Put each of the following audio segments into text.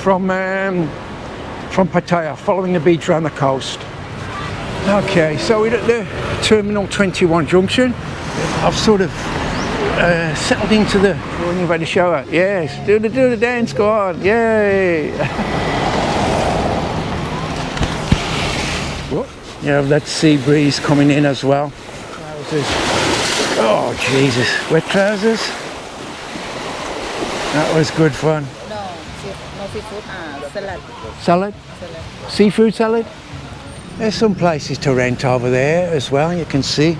from Pattaya, following the beach around the coast. Okay, so we're at the Terminal 21 junction. I've sort of settled into the... When you've had a shower, yes, do the dance, go on, yay! Whoop. You have that sea breeze coming in as well. Trousers. Oh Jesus, wet trousers. That was good fun. No seafood, salad. Salad? Seafood salad? There's some places to rent over there as well, you can see.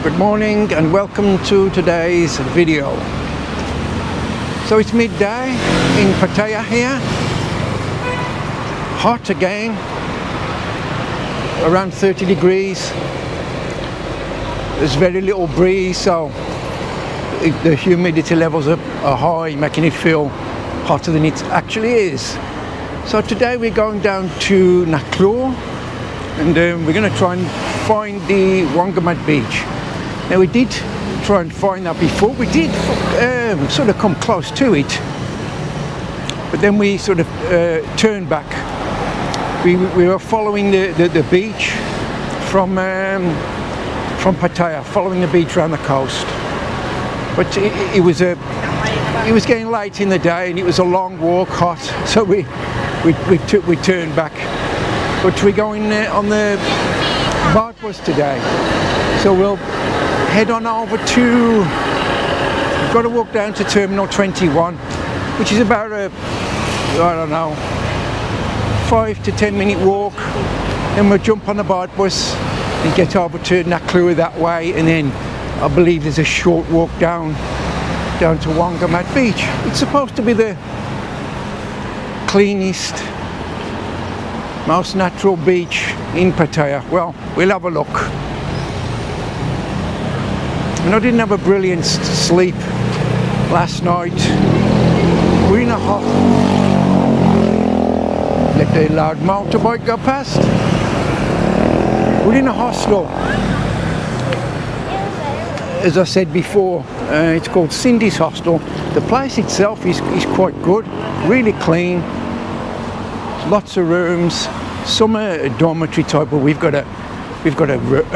Good morning and welcome to today's video. So it's midday in Pattaya here. Hot again. Around 30 degrees. There's very little breeze, so the humidity levels are high, making it feel hotter than it actually is. So today we're going down to Naklua, and we're going to try and find the Wangamat beach. Now we did try and find that before. We did sort of come close to it, but then we sort of turned back. We were following the beach from Pattaya, following the beach around the coast. But it was getting late in the day, and it was a long walk, hot. So we turned back. But we're going on the boat bus today. So we'll head on over to. We've got to walk down to Terminal 21, which is about I don't know, 5 to 10 minute walk. Then we'll jump on the boat bus and get over to Naklua that way, and then I believe there's a short walk down to Wangamat Beach. It's supposed to be the cleanest, most natural beach in Pattaya. Well, we'll have a look. And I didn't have a brilliant sleep last night. We're in a hot... Let the loud motorbike go past. We're in a hostel. As I said before, it's called Cindy's Hostel. The place itself is quite good, really clean. Lots of rooms. Some are dormitory type, but we've got a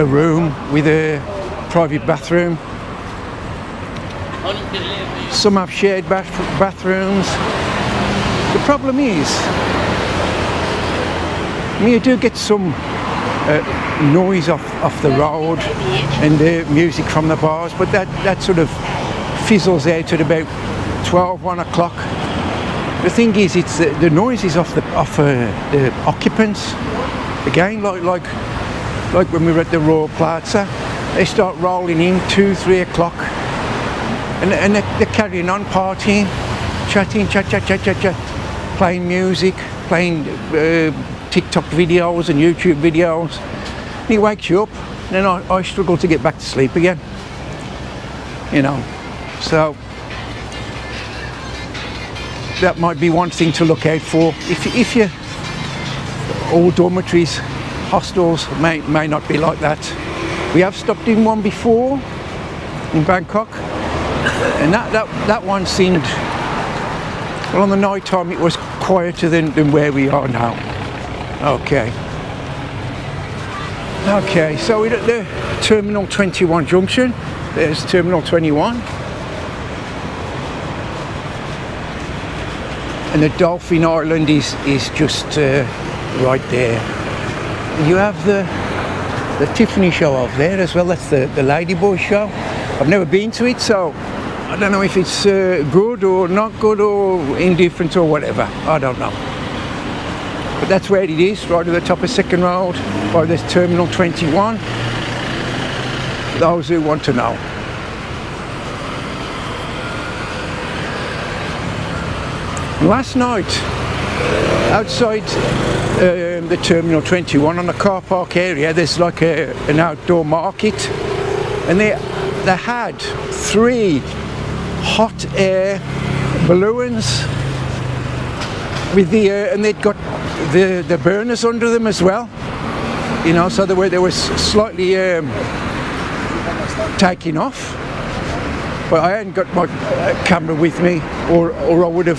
room with a private bathroom. Some have shared bathrooms. The problem is, you do get some noise off the road and the music from the bars, but that sort of fizzles out at about 12, 1 o'clock. The thing is, it's the noise is off the occupants. Again, like when we were at the Royal Plaza, they start rolling in 2, 3 o'clock, and they're carrying on partying, chatting, chat, playing music, playing TikTok videos and YouTube videos. And it wakes you up, and then I struggle to get back to sleep again. You know, so that might be one thing to look out for. If you all dormitories, hostels may not be like that. We have stopped in one before in Bangkok, and that one seemed, well, on the night time it was quieter than where we are now. Okay, so we're at the Terminal 21 junction. There's Terminal 21. And the Dolphin Island is just right there. You have the Tiffany show over there as well. That's the Ladyboy show. I've never been to it, so I don't know if it's good or not good or indifferent or whatever. I don't know. But that's where it is, right at the top of Second Road, by this Terminal 21. For those who want to know. Last night, outside the Terminal 21 on the car park area, there's like an outdoor market, and they had 3 hot air balloons with and they'd got the burners under them as well, you know, so they were slightly taking off. but I hadn't got my camera with me, or I would have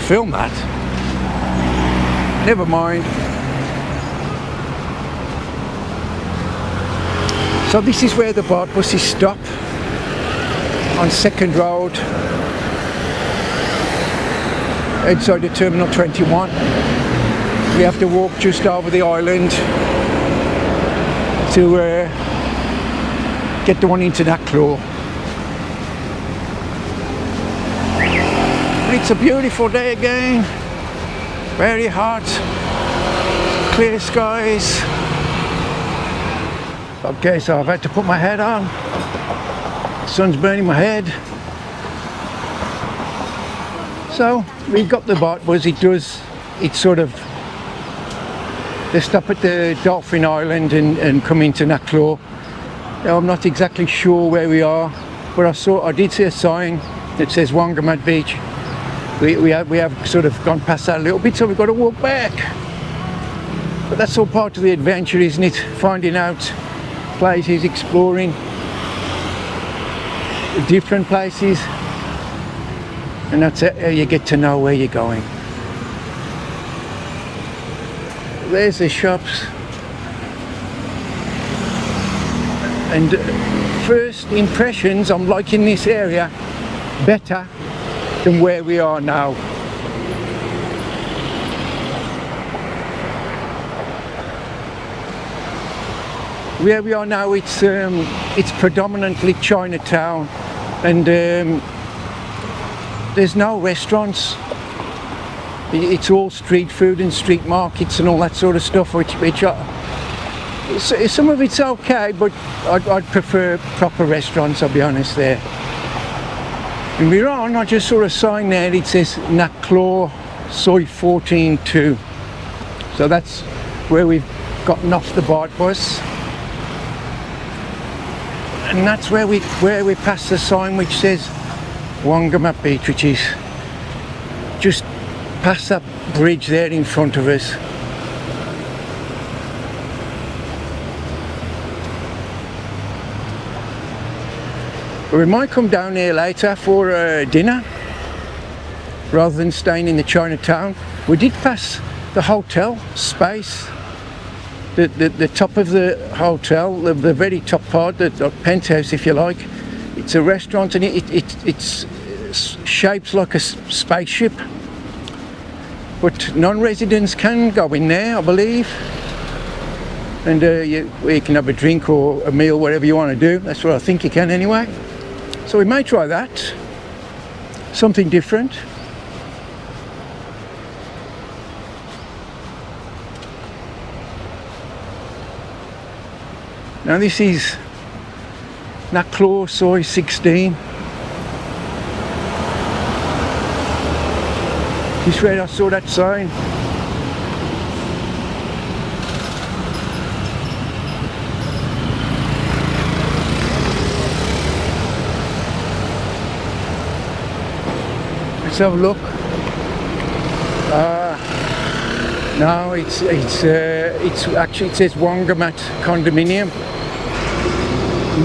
filmed that. Never mind. So this is where the BART buses stop, on Second Road, outside the Terminal 21. We have to walk just over the island to get the one into Naklua. But it's a beautiful day again, very hot, clear skies. Okay, so I've had to put my hat on. The sun's burning my head. So we've got the BART bus. It's sort of, they stop at the Dolphin Island and come into Naklua. Now I'm not exactly sure where we are, but I did see a sign that says Wangamat Beach. We have sort of gone past that a little bit, so we've got to walk back. But that's all part of the adventure, isn't it? Finding out places, exploring different places, and that's how you get to know where you're going. There's the shops, and first impressions, I'm liking this area better than where we are now. Where we are now, it's predominantly Chinatown, and there's no restaurants. It's all street food and street markets and all that sort of stuff, which some of it's okay, but I'd prefer proper restaurants, I'll be honest there. And we're on, I just saw a sign there, it says Naklua Soi 14-2. So that's where we've gotten off the BART bus. And that's where we pass the sign which says Wangamat Beach, which is just past that bridge there in front of us. But we might come down here later for dinner rather than staying in the Chinatown. We did pass the hotel space. The top of the hotel, the very top part, the penthouse if you like, it's a restaurant, and it's shaped like a spaceship. But non-residents can go in there, I believe, and you can have a drink or a meal, whatever you want to do. That's what I think you can anyway. So we may try that, something different. Now this is Naklua Soi 16. This is where I saw that sign. Let's have a look. No, it's actually, it says Wangamat condominium.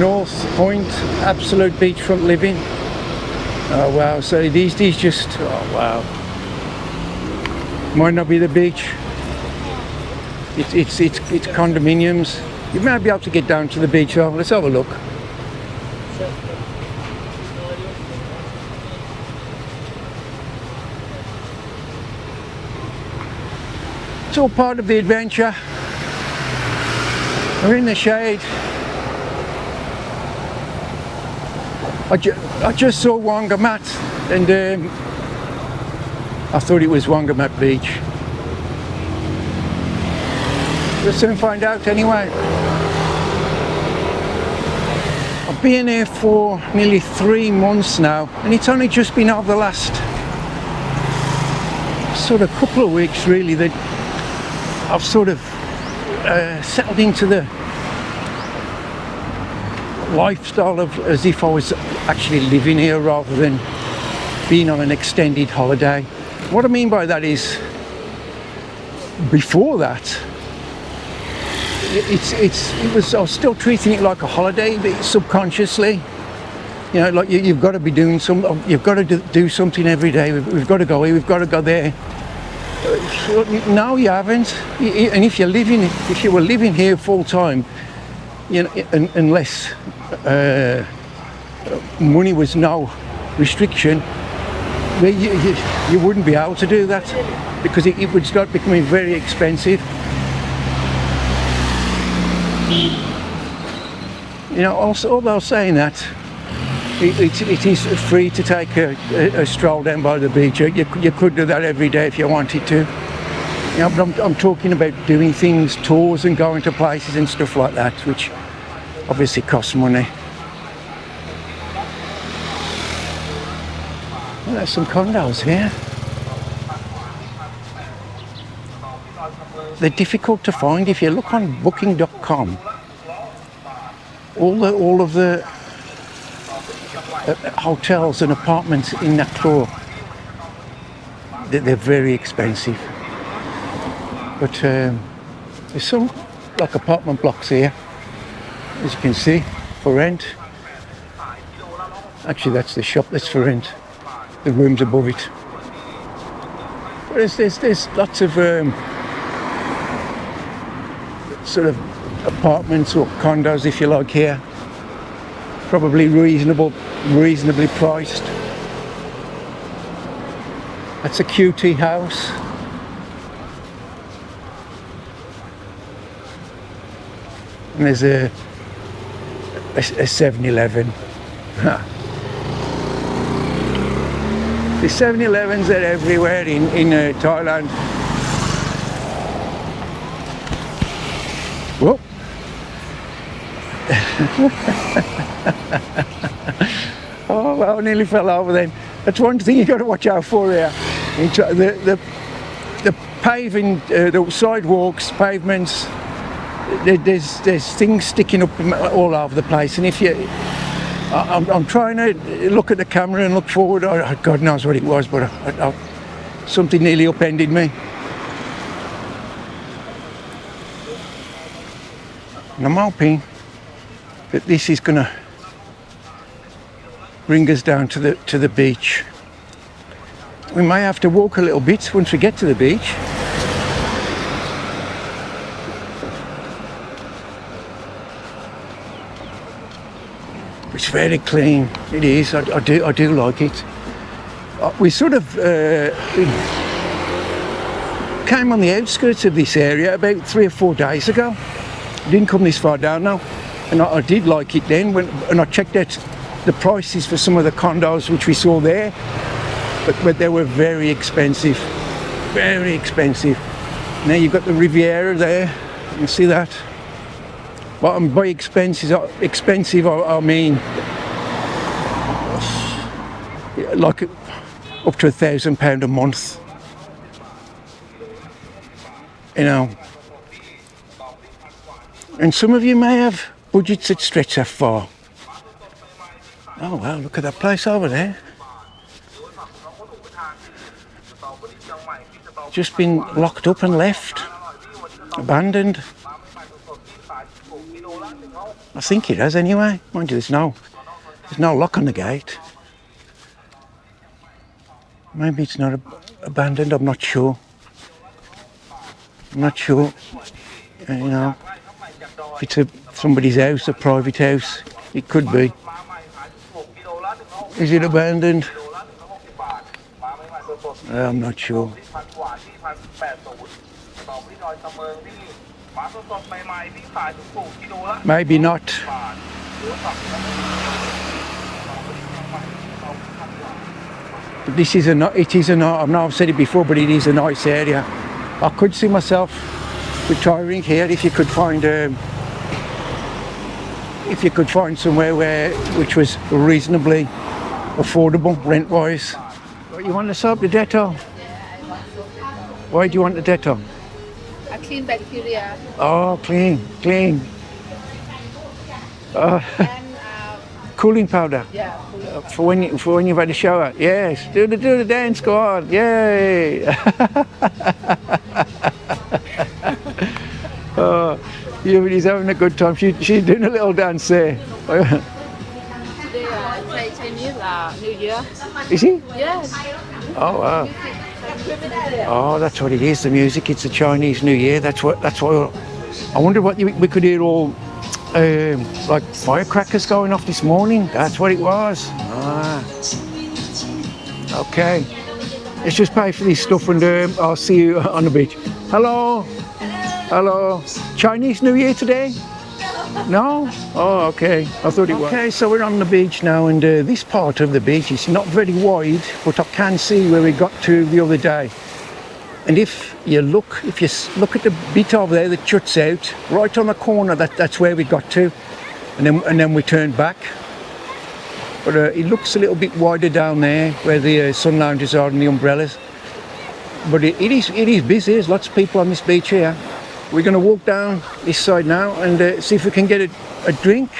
North Point, absolute beachfront living. Oh wow, so these just, oh wow. Might not be the beach. It's condominiums. You might be able to get down to the beach though. Let's have a look. It's all part of the adventure. We're in the shade. I just saw Wangamat, and I thought it was Wangamat Beach. We'll soon find out anyway. I've been here for nearly 3 months now, and it's only just been over the last sort of couple of weeks really that I've sort of settled into the lifestyle of as if I was actually living here rather than being on an extended holiday. What I mean by that is, before that, I was still treating it like a holiday subconsciously, You know, like you've got to be doing you've got to do something every day. We've got to go here, we've got to go there. No, you haven't. And if you were living here full time, you know, unless money was no restriction, well, you wouldn't be able to do that because it would start becoming very expensive. You know, also, although saying that, it is free to take a stroll down by the beach. You could do that every day if you wanted to. You know, but I'm talking about doing things, tours and going to places and stuff like that, which obviously costs money. Well, there's some condos here. They're difficult to find. If you look on booking.com, all of the hotels and apartments in Naklua, they're very expensive. But there's some like apartment blocks here, as you can see, for rent. Actually, that's the shop that's for rent. The rooms above it. But there's lots of sort of apartments or condos, if you like, here. Probably reasonably priced. That's a QT house. And there's a 7-Eleven. The 7-Elevens are everywhere in Thailand. Whoop. Oh well, I nearly fell over then. That's one thing you've got to watch out for here. The paving, the sidewalks, pavements, there's things sticking up all over the place, and if you I'm trying to look at the camera and look forward. God knows what it was, but something nearly upended me. And I'm hoping that this is going to bring us down to the beach. We may have to walk a little bit once we get to the beach. It's very clean. It is. I do like it. We sort of came on the outskirts of this area about 3 or 4 days ago. Didn't come this far down now, and I did like it then. And I checked out the prices for some of the condos which we saw there, but they were very expensive. Very expensive. Now you've got the Riviera there. You can see that. But by expensive, I mean like up to £1,000 a month. You know. And some of you may have budgets that stretch that far. Oh wow, look at that place over there. Just been locked up and left. Abandoned. I think it has anyway. Mind you, there's no lock on the gate. Maybe it's not abandoned, I'm not sure. You know, if it's somebody's house, a private house, it could be. Is it abandoned? I'm not sure. Maybe not. But this is I know I've said it before, but it is a nice area. I could see myself retiring here if you could find somewhere which was reasonably affordable rent-wise. You want to soap the Dettol? Why do you want the Dettol? A clean bacteria. Oh, clean. And Cooling powder. yeah, For when you've had a shower. Yes. Do the dance, go on. Yay. Oh, he's having a good time. She's doing a little dance there. today I try New Year. Is he? Yes. Oh, wow. Oh, that's what it is, the music. It's the Chinese New Year. That's what. I wonder what we could hear all, like firecrackers going off this morning. That's what it was. Ah. Okay. Let's just pay for this stuff and I'll see you on the beach. Hello. Hello. Chinese New Year today? No? Oh, okay. I thought it was. Okay, so we're on the beach now, and this part of the beach is not very wide, but I can see where we got to the other day. And if you look at the bit over there that juts out, right on the corner, that's where we got to, and then we turned back. But it looks a little bit wider down there, where the sun lounges are and the umbrellas. But it is busy. There's lots of people on this beach here. We're going to walk down this side now and see if we can get a drink.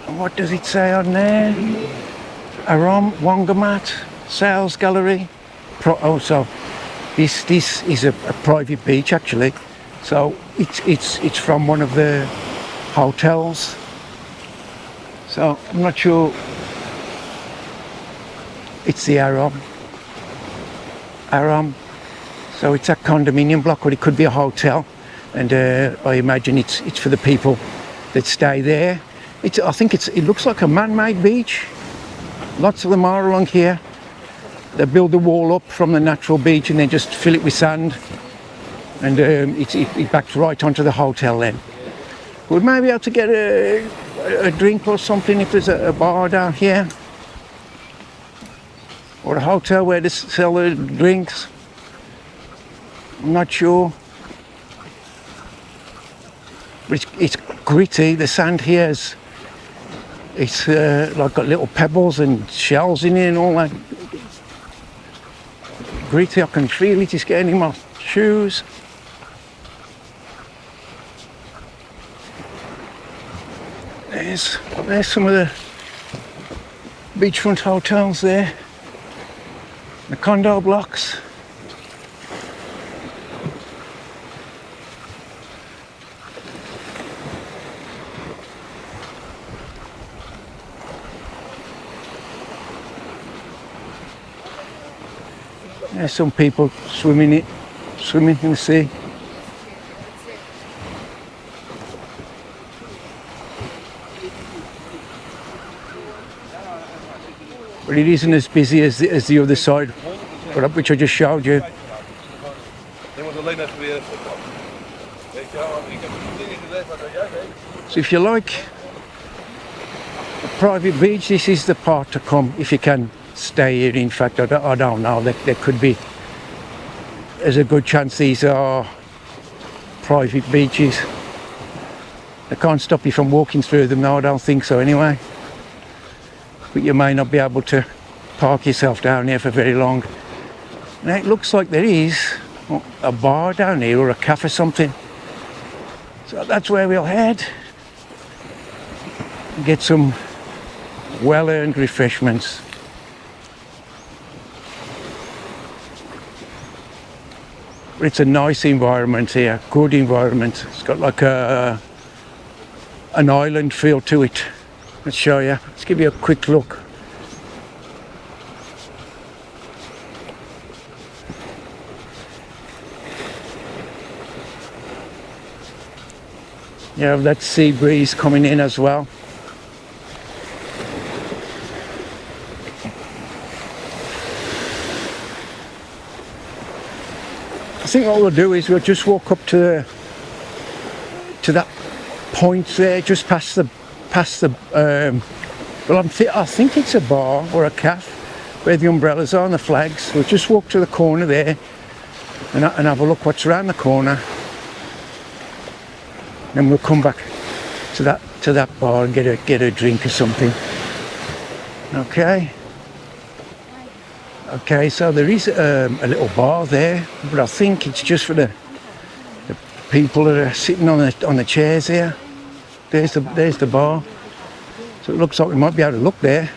And what does it say on there? Aram Wangamat Sales Gallery. So this is a private beach actually. So it's from one of the hotels. So I'm not sure. It's the Aram. So it's a condominium block, or it could be a hotel, and I imagine it's for the people that stay there. I think it looks like a man-made beach. Lots of them are along here. They build the wall up from the natural beach and then just fill it with sand, and it backs right onto the hotel then. We may be able to get a drink or something if there's a bar down here. Or a hotel where they sell the drinks. I'm not sure. But it's gritty. The sand here it's like got little pebbles and shells in it and all that. Gritty, I can feel it. It's getting in my shoes. There's some of the beachfront hotels there. The condo blocks. There's some people swimming in the sea. But it isn't as busy as the other side, which I just showed you. So if you like a private beach, this is the part to come if you can stay here. In fact, I don't know, there could be, there's a good chance these are private beaches. They can't stop you from walking through them now, I don't think so anyway. But you may not be able to park yourself down here for very long. Now it looks like there is a bar down here or a cafe or something. So that's where we'll head. Get some well-earned refreshments. But it's a nice environment here, good environment. It's got like an island feel to it. Let's show you. Let's give you a quick look. You have that sea breeze coming in as well. I think what we'll do is we'll just walk up to that point there, just past the well, I think it's a bar or a cafe where the umbrellas are and the flags. We'll just walk to the corner there and have a look what's around the corner. Then we'll come back to that bar and get a drink or something. Okay. Okay, so there is a little bar there, but I think it's just for the people that are sitting on the chairs here. There's the bar. So it looks like we might be able to look there.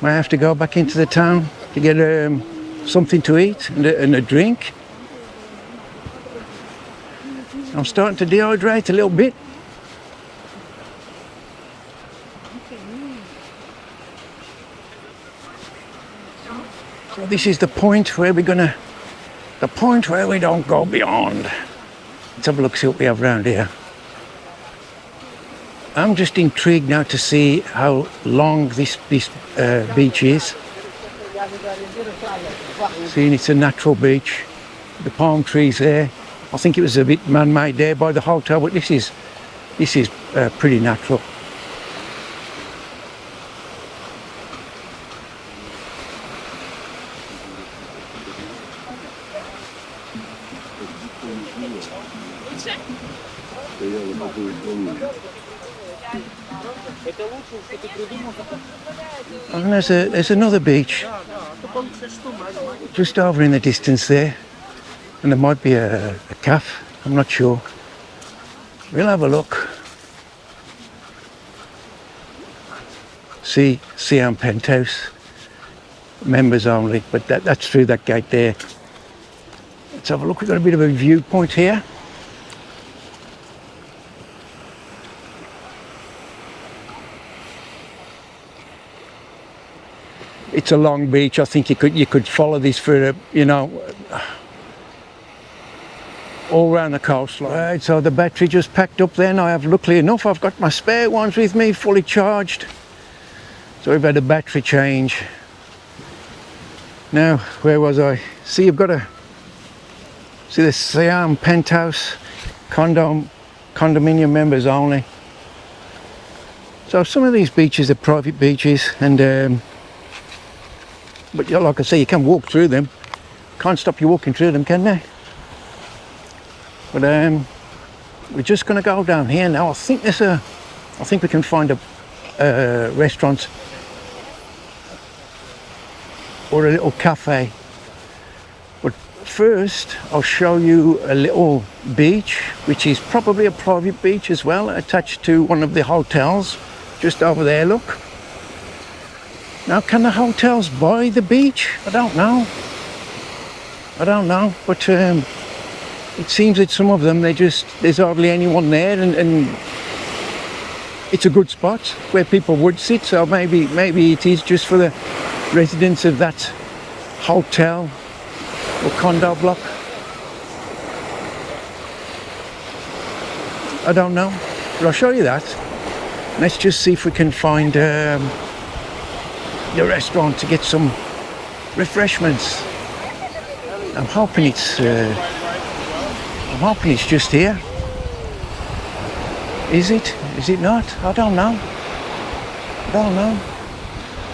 Might have to go back into the town to get something to eat and a drink. I'm starting to dehydrate a little bit. So this is the point where we're gonna, the point where we don't go beyond. Let's have a look, see what we have around here. I'm just intrigued now to see how long this beach is. Seeing it's a natural beach, the palm trees there. I think it was a bit man-made there by the hotel, but this is pretty natural. And there's another beach just over in the distance there, and there might be a cafe, I'm not sure. We'll have a look. Siam Penthouse, members only, but that's through that gate there. Let's have a look. We've got a bit of a viewpoint here. It's a long beach. I think you could follow this for all around the coastline. Right, so the battery just packed up then. Luckily enough, I've got my spare ones with me, fully charged. So we've had a battery change. Now, where was I? See, you've got to see the Siam Penthouse, condominium members only. So some of these beaches are private beaches, and but like I say, you can walk through them. Can't stop you walking through them, can they? But we're just going to go down here now. I think we can find a restaurant or a little cafe. But first, I'll show you a little beach, which is probably a private beach as well, attached to one of the hotels. Just over there, look. Now, can the hotels buy the beach? I don't know, but it seems that some of them, there's hardly anyone there, and it's a good spot where people would sit, so maybe it is just for the residents of that hotel or condo block. I don't know, but I'll show you that. Let's just see if we can find the restaurant to get some refreshments. I'm hoping it's just here. Is it? Is it not? I don't know.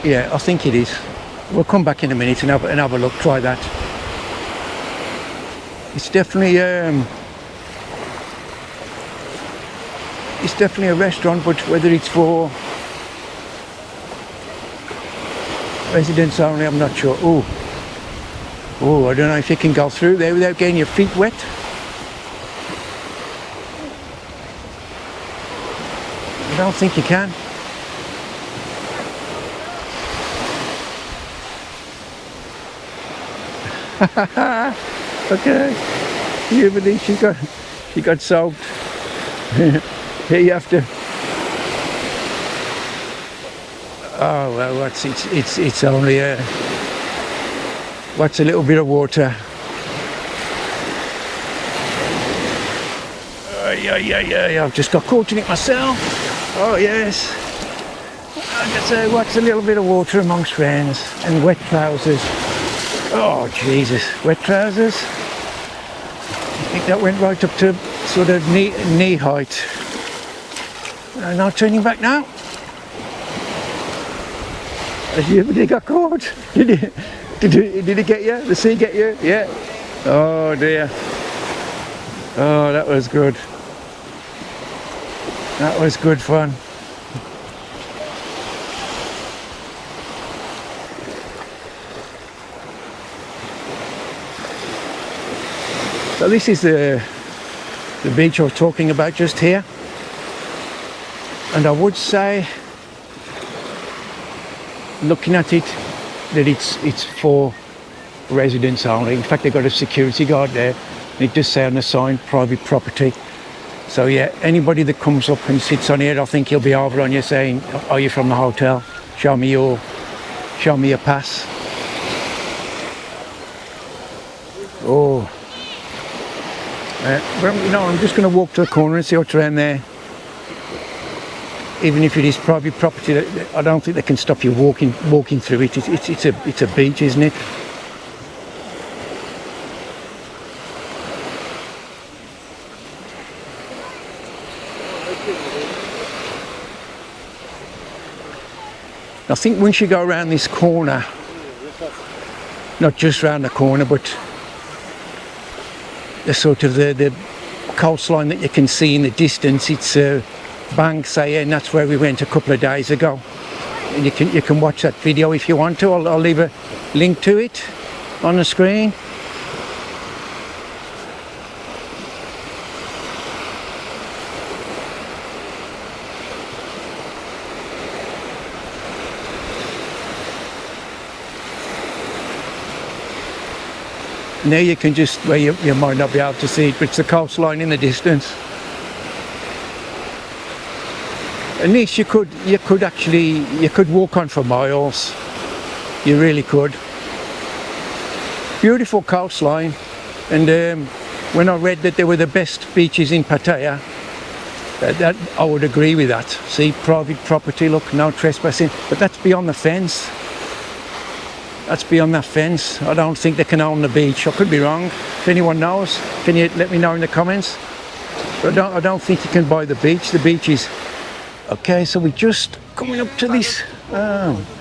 Yeah, I think it is. We'll come back in a minute and have a look. Try that. It's definitely a restaurant, but whether it's for residents only, I'm not sure. Oh, I don't know if you can go through there without getting your feet wet. I don't think you can. Okay. Everybody, she got soaked. Here you have to. Oh well, it's only a little bit of water. Yeah. I've just got caught in it myself. Oh yes. I just say, what's a little bit of water amongst friends and wet trousers. Oh Jesus, wet trousers. I think that went right up to sort of knee height. Now turning back now. You got caught? Did it get you? The sea get you? Yeah. Oh dear. Oh, that was good. That was good fun. So this is the beach I was talking about just here. And I would say, looking at it, that it's for residents only. In fact, they've got a security guard there It does say on the sign, private property. So yeah, anybody that comes up and sits on here, I think he'll be over on you saying, are you from the hotel? Show me your pass. Oh. Well, you know, I'm just going to walk to the corner and see what's around there. Even if it is private property, I don't think they can stop you walking through it. It's a beach, isn't it? I think once you go around this corner, not just around the corner, but the sort of the coastline that you can see in the distance, it's Bangsaya, and that's where we went a couple of days ago. And you can watch that video if you want to. I'll leave a link to it on the screen. Now you can just, well, you might not be able to see it, but it's the coastline in the distance. And this you could walk on for miles. You really could. Beautiful coastline. And when I read that they were the best beaches in Pattaya, that I would agree with that. See, private property, look, no trespassing, but that's beyond the fence. That's beyond that fence. I don't think they can own the beach. I could be wrong. If anyone knows, can you let me know in the comments? But I don't think you can buy the beach. The beach is... Okay, so we're just coming up to this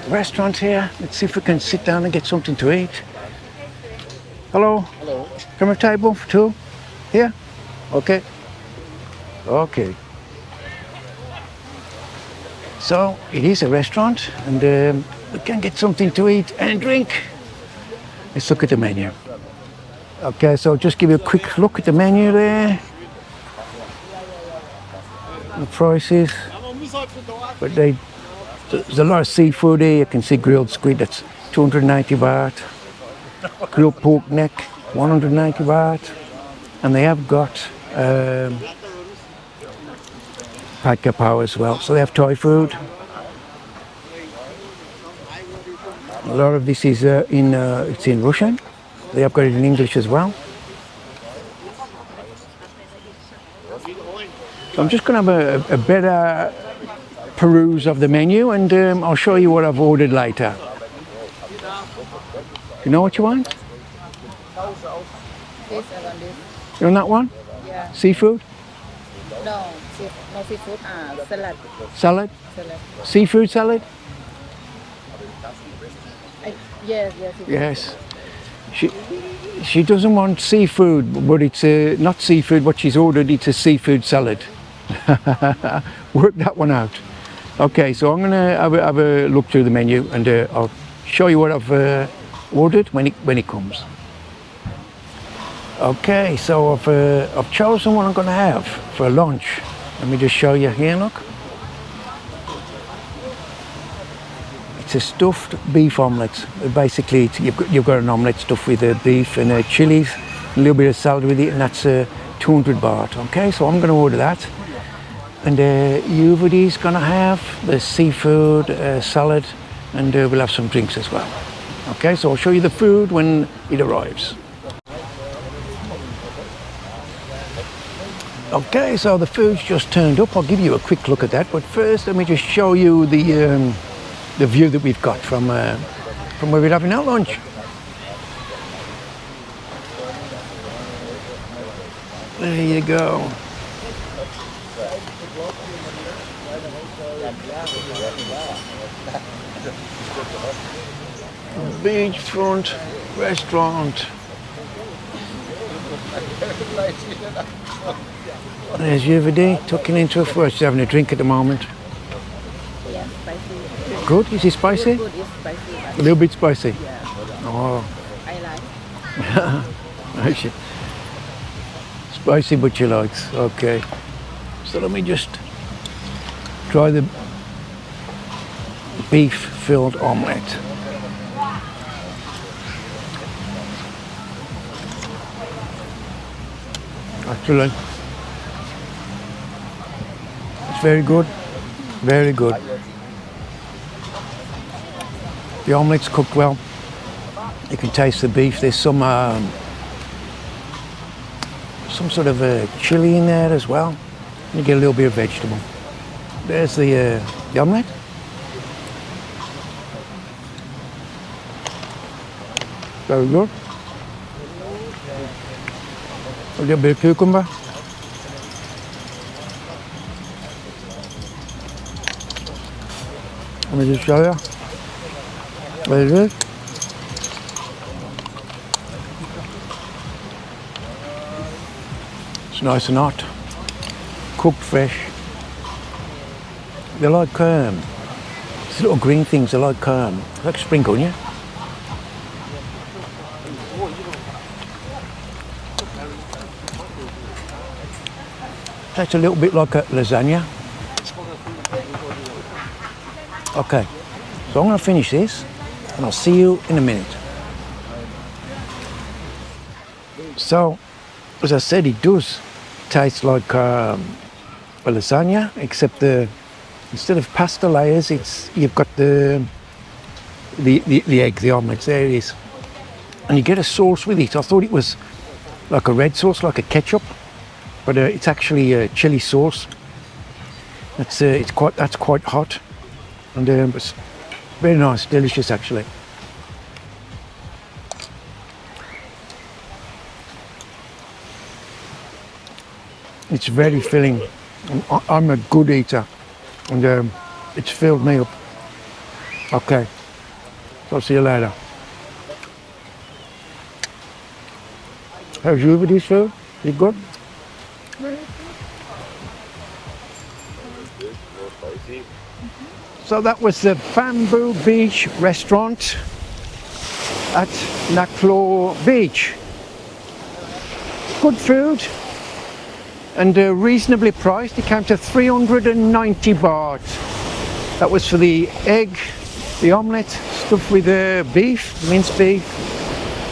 restaurant here. Let's see if we can sit down and get something to eat. Hello? Hello. Come a table for two? Here? Okay. Okay. So, it is a restaurant, and we can get something to eat and drink. Let's look at the menu. Okay, so I'll just give you a quick look at the menu there. The prices. But there's a lot of seafood here. You can see grilled squid, that's 290 baht. Grilled pork neck, 190 baht. And they have got pad kapow as well. So they have Thai food. A lot of this is it's in Russian. They have got it in English as well. So I'm just going to have a better peruse of the menu, and I'll show you what I've ordered later. You know what you want? This, I want this. You want that one? Yeah. Seafood? No, no seafood. Salad. Salad? Salad. Seafood salad? Yes. Yes. She doesn't want seafood, but it's not seafood. What she's ordered, it's a seafood salad. Work that one out. Okay, so I'm gonna have a look through the menu, and I'll show you what I've ordered when it comes. Okay, so I've chosen what I'm gonna have for lunch. Let me just show you here. Look, it's a stuffed beef omelette. Basically, you've got an omelette stuffed with beef and chilies, a little bit of salad with it, and that's 200 baht. Okay, so I'm gonna order that. And Yuvadi's gonna have the seafood salad, and we'll have some drinks as well. Okay, so I'll show you the food when it arrives. Okay, so the food's just turned up. I'll give you a quick look at that, but first let me just show you the view that we've got from where we're having our lunch. There you go. Beachfront restaurant. There's Yuvadi tucking into her. Well, she's having a drink at the moment. Yeah, spicy. Good? Is it spicy? Good, it's spicy. A little bit spicy? Yeah. Oh. I like. Spicy, but she likes. Okay. So let me just try the beef-filled omelette. Excellent. It's very good. Very good. The omelette's cooked well. You can taste the beef. There's some sort of chili in there as well. You get a little bit of vegetable. There's the omelette. Very good. A little bit of cucumber. Let me just show you. What it is. It's nice and hot. Cooked fresh. They're like these little green things. They're like spring onion. Tastes a little bit like a lasagna. Okay, so I'm going to finish this and I'll see you in a minute. So, as I said, it does taste like a lasagna, except instead of pasta layers, you've got the egg, the omelette. There it is, and you get a sauce with it. I thought it was like a red sauce, like a ketchup, but it's actually a chili sauce. That's quite hot, and it's very nice, delicious actually. It's very filling. I'm a good eater, and it's filled me up. Okay, so I'll see you later. How's you with this food? You good? So that was the Bamboo Beach restaurant at Naklua Beach. Good food and reasonably priced. It came to 390 baht. That was for the egg, the omelette, stuffed with beef, minced beef,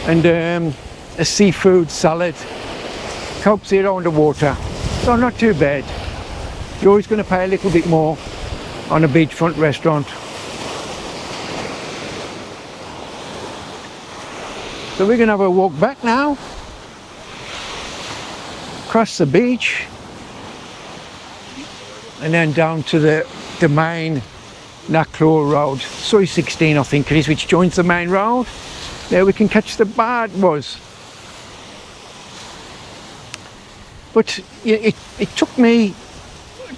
and a seafood salad. Coke Zero underwater. So not too bad. You're always going to pay a little bit more on a beachfront restaurant. So we're going to have a walk back now, across the beach, and then down to the main Naklua Road, Soi 16 I think it is, which joins the main road. There we can catch the bar was. But it took me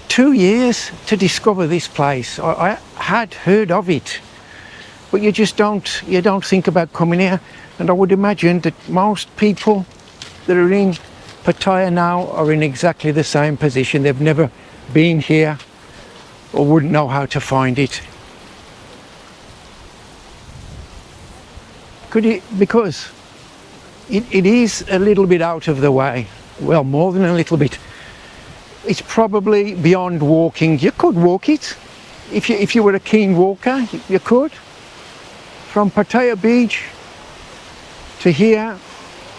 2 years to discover this place. I had heard of it, but you don't think about coming here. And I would imagine that most people that are in Pattaya now are in exactly the same position. They've never been here or wouldn't know how to find it. Because it is a little bit out of the way. Well, more than a little bit. It's probably beyond walking. You could walk it. If you were a keen walker, you could. From Pattaya Beach to here,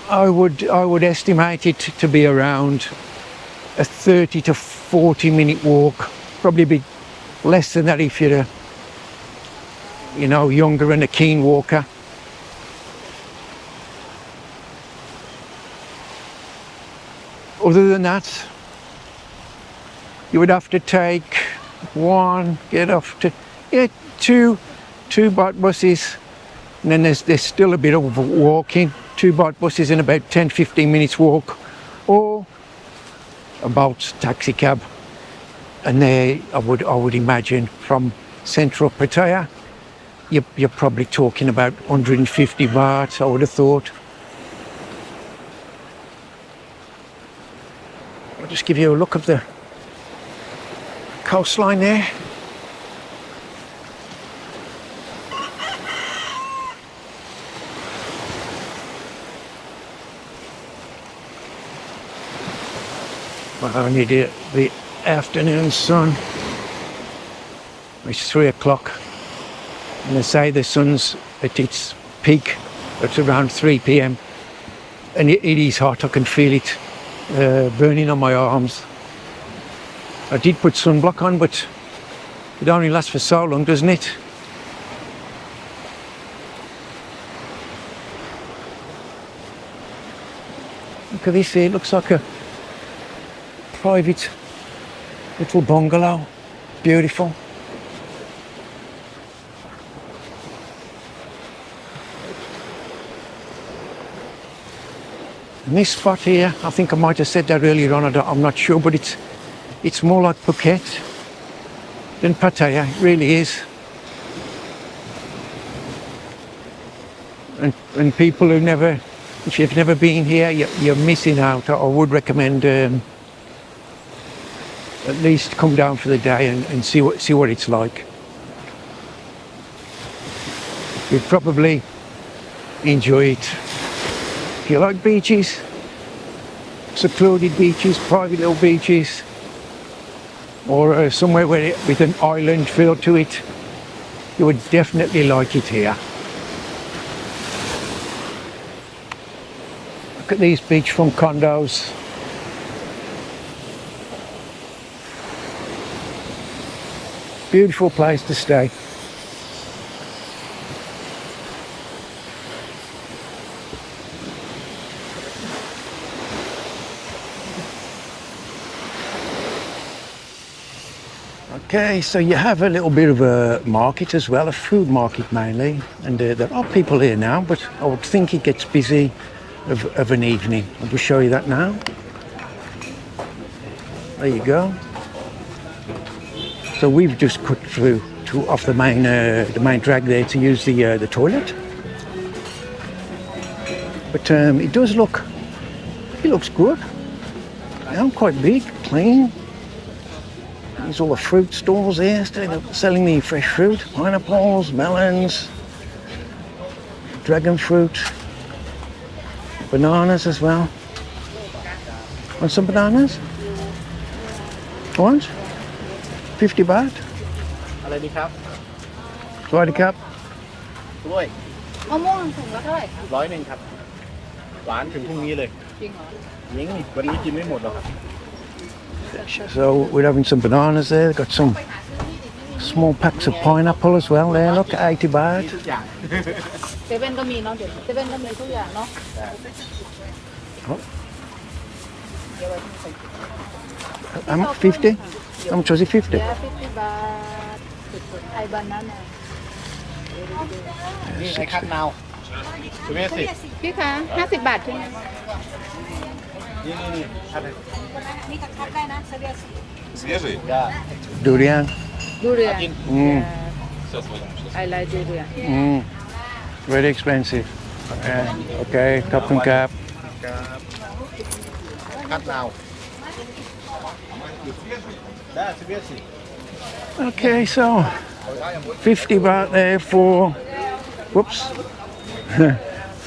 I would estimate it to be around a 30 to 40 minute walk. Probably a bit less than that if you're younger and a keen walker. Other than that, you would have to take two baht buses, and then there's still a bit of walking. 2 baht buses in about 10-15 minutes walk, or a boat taxi cab. And there, I would imagine from central Pattaya, you're probably talking about 150 baht. I would have thought. I'll just give you a look of the coastline there. Well, only the afternoon sun. It's 3 o'clock, and they say the sun's at its peak at around 3 p.m. and it is hot. I can feel it. burning on my arms. I did put sunblock on, but it only lasts for so long, doesn't it? Look at this here, it looks like a private little bungalow. Beautiful. And this spot here, I think I might have said that earlier on, I'm not sure, but it's more like Phuket than Pattaya, it really is. And people who never, if you've never been here, you're missing out. I would recommend at least come down for the day and see what it's like. You'd probably enjoy it. If you like beaches, secluded beaches, private little beaches, or somewhere with an island feel to it, you would definitely like it here. Look at these beachfront condos. Beautiful place to stay. Okay, so you have a little bit of a market as well, a food market mainly, and there are people here now, but I would think it gets busy of an evening. I'll just show you that now. There you go. So we've just cut through off the main drag there to use the toilet. But it does look, it looks good. Yeah, quite big, clean. There's all the fruit stalls here, selling the fresh fruit, pineapples, melons, dragon fruit, bananas as well. Want some bananas? What? 50 baht? อะไรดีครับ Sawadi Cup? กล้วย มะม่วงถุงละเท่าไหร่คะ 100ครับ หวานถึงพรุ่งนี้เลย จริงเหรอ ยิงวันนี้กินไม่หมดหรอกครับ So we're having some bananas there. Got some small packs of pineapple as well there. Look, 80 baht. ทุกอย่าง เซเว่นก็มีเนาะเดี๋ยวเซเว่นก็มีทุกอย่างเนาะ How much? 50? How much was it? 50? 50 บาทไทยบานาน่า นี่ไอ้คัดนาวสุเมสิ พี่คะ50 บาทใช่ไหม นี่คัดเลย Свежий? Durian. ดูเรือ Mm. I like ดูเรือ Very expensive. Okay, cup and cap. คัดนาวได้สุเมสิ Okay, so 50 baht there for. Whoops.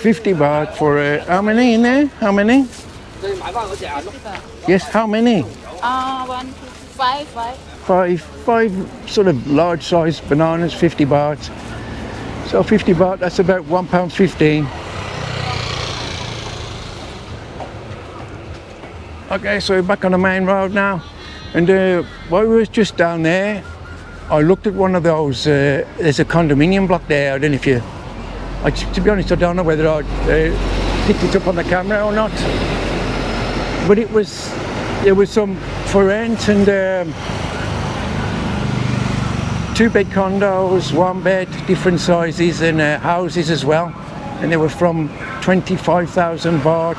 50 baht for how many in there? How many? Yes, how many? 1 2 Five sort of large size bananas, 50 baht. So 50 baht, that's about £1.15. Okay, so we're back on the main road now. And while we was just down there, I looked at one of those, there's a condominium block there. I don't know if you, to be honest, I don't know whether I picked it up on the camera or not. But there was some for rent and 2-bed condos, 1-bed, different sizes, and houses as well. And they were from 25,000 baht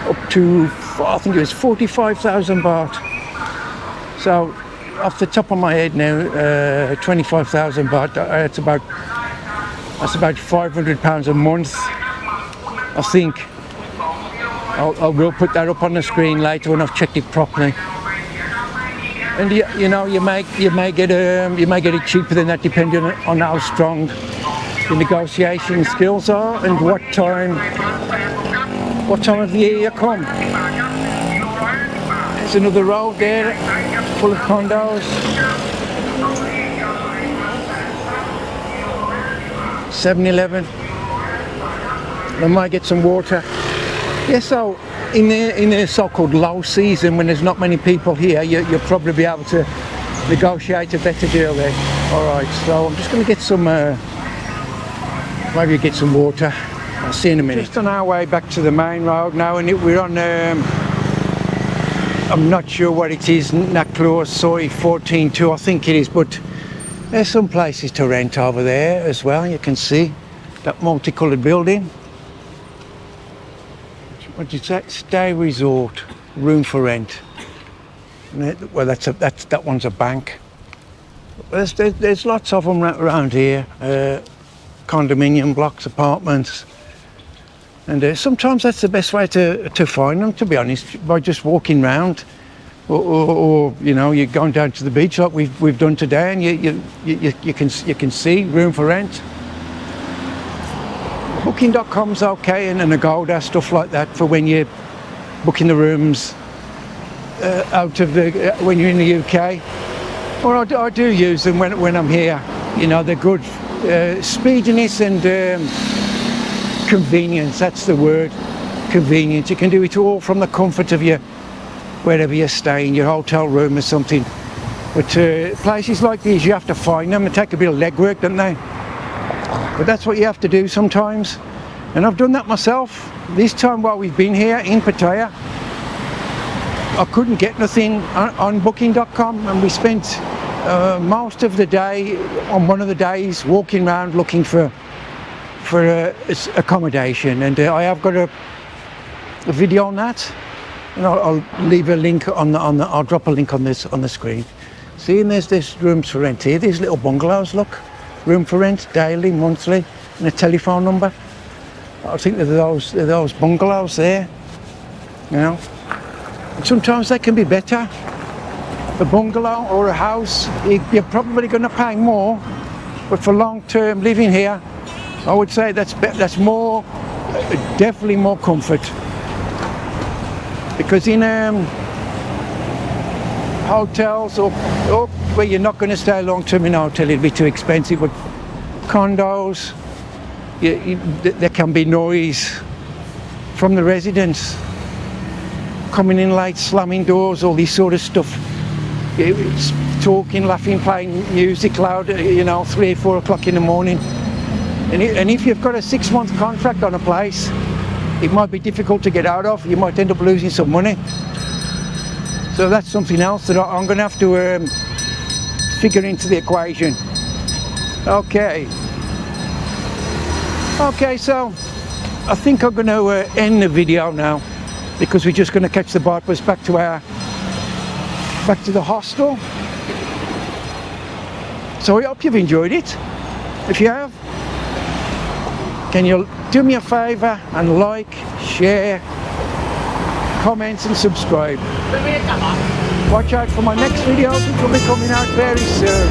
up to, I think it was 45,000 baht. So off the top of my head now, 25,000 baht, that's about £500 a month, I think. I will put that up on the screen later when I've checked it properly. And you know, you may get it cheaper than that, depending on how strong the negotiation skills are and what time of the year you come. There's another road there, full of condos. 7-Eleven. I might get some water. Yeah, so in the so-called low season, when there's not many people here, you'll probably be able to negotiate a better deal there. All right, so I'm just going to get some, maybe get some water. I'll see you in a minute. Just on our way back to the main road now, and we're on, I'm not sure what it is, Naklua Soy 14-2, I think it is, but there's some places to rent over there as well. You can see that multicoloured building. What did that? Stay Resort, room for rent. Well, that one's a bank. There's lots of them around here. Condominium blocks, apartments, and sometimes that's the best way to find them. To be honest, by just walking round, or you know, you're going down to the beach like we've done today, and you can see room for rent. Booking.com's okay, and Agoda, stuff like that, for when you're booking the rooms out of when you're in the UK. Or I do use them when I'm here. You know, they're good. Speediness and convenience, that's the word. Convenience. You can do it all from the comfort of your, wherever you're staying, your hotel room or something. But places like these, you have to find them and take a bit of legwork, don't they? But that's what you have to do sometimes. And I've done that myself. This time while we've been here in Pattaya, I couldn't get nothing on Booking.com, and we spent most of the day, on one of the days, walking around looking for accommodation. And I have got a video on that, and I'll leave a link on the I'll drop a link on this on the screen. See, and there's rooms for rent here. These little bungalows, look, room for rent, daily, monthly, and a telephone number. I think they're those bungalows there, you know. And sometimes they can be better. A bungalow or a house, you're probably going to pay more, but for long-term living here, I would say that's more, definitely more comfort. Because in hotels or where you're not going to stay long-term in a hotel, it'd be too expensive. But condos, there can be noise from the residents coming in late, slamming doors, all this sort of stuff. It's talking, laughing, playing music loud, you know, 3 or 4 o'clock in the morning. And if you've got a 6-month contract on a place, it might be difficult to get out of. You might end up losing some money. So that's something else that I'm going to have to figure into the equation. Okay. Okay, so I think I'm going to end the video now, because we're just going to catch the bus back to the hostel. So I hope you've enjoyed it. If you have, can you do me a favour and like, share, comment and subscribe. Watch out for my next videos, which will be coming out very soon.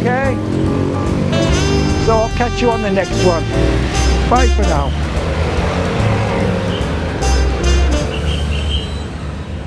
Okay? So I'll catch you on the next one. Bye for now.